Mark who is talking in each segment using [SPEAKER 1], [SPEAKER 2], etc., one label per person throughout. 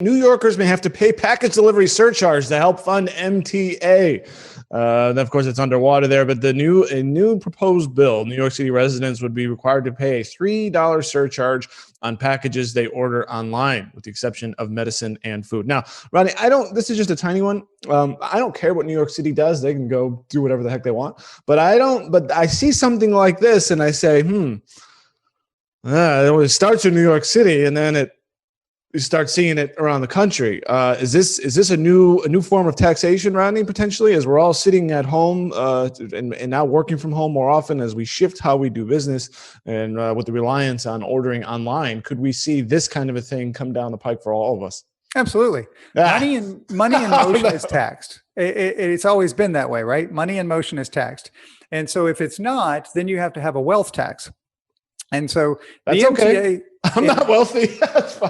[SPEAKER 1] New Yorkers may have to pay package delivery surcharge to help fund MTA. Of course, it's underwater there, but a new proposed bill, New York City residents would be required to pay a $3 surcharge on packages they order online, with the exception of medicine and food. Now, Rodney, this is just a tiny one. I don't care what New York City does. They can go do whatever the heck they want. But I see something like this and I say, it starts in New York City and then you start seeing it around the country. Is this a new form of taxation, Rodney, potentially, as we're all sitting at home and now working from home more often as we shift how we do business and with the reliance on ordering online? Could we see this kind of a thing come down the pike for all of us?
[SPEAKER 2] Absolutely. Money in motion is taxed. It's always been that way, right? Money in motion is taxed. And so if it's not, then you have to have a wealth tax. And so
[SPEAKER 1] that's
[SPEAKER 2] the MTA,
[SPEAKER 1] okay. I'm not wealthy.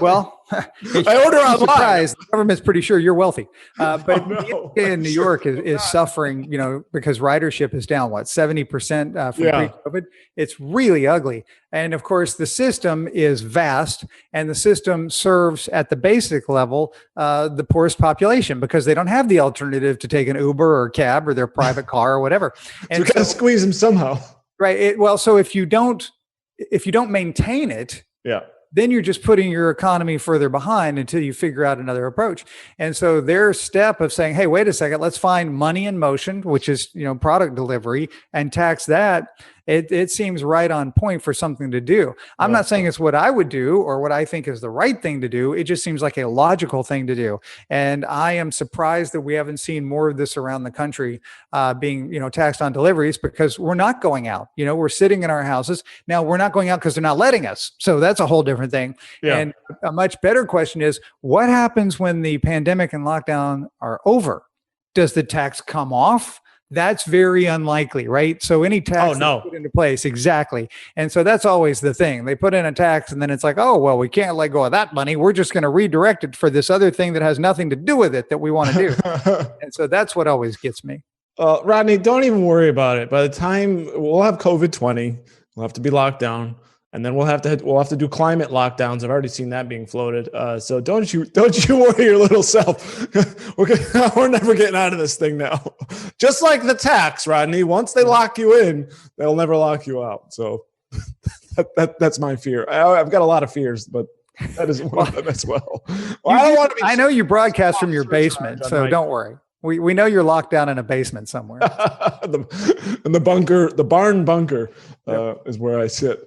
[SPEAKER 2] Well,
[SPEAKER 1] I order online.
[SPEAKER 2] Surprised. The government's pretty sure you're wealthy. But the MTA in New York is suffering, because ridership is down, 70% from pre-COVID. It's really ugly. And of course, the system is vast and the system serves at the basic level the poorest population because they don't have the alternative to take an Uber or cab or their private car or whatever. And
[SPEAKER 1] so we got to squeeze them somehow.
[SPEAKER 2] Right. So if you don't maintain it, then you're just putting your economy further behind until you figure out another approach. And so their step of saying, hey, wait a second, let's find money in motion, which is, product delivery, and tax that. It seems right on point for something to do. I'm not saying it's what I would do or what I think is the right thing to do. It just seems like a logical thing to do. And I am surprised that we haven't seen more of this around the country being, taxed on deliveries because we're not going out. We're sitting in our houses. Now, we're not going out because they're not letting us. So that's a whole different thing. Yeah. And a much better question is, what happens when the pandemic and lockdown are over? Does the tax come off? That's very unlikely, right? So any tax put into place, exactly. And so that's always the thing. They put in a tax and then it's like, oh, well, we can't let go of that money. We're just going to redirect it for this other thing that has nothing to do with it that we want to do. And so that's what always gets me.
[SPEAKER 1] Rodney, don't even worry about it. By the time we'll have COVID-20, we'll have to be locked down. And then we'll have to do climate lockdowns. I've already seen that being floated. So don't you worry your little self. We're never getting out of this thing now. Just like the tax, Rodney. Once they lock you in, they'll never lock you out. So that's my fear. I've got a lot of fears, but that is one of them as well.
[SPEAKER 2] I know you broadcast from your basement, so don't worry. We know you're locked down in a basement somewhere.
[SPEAKER 1] the barn bunker is where I sit.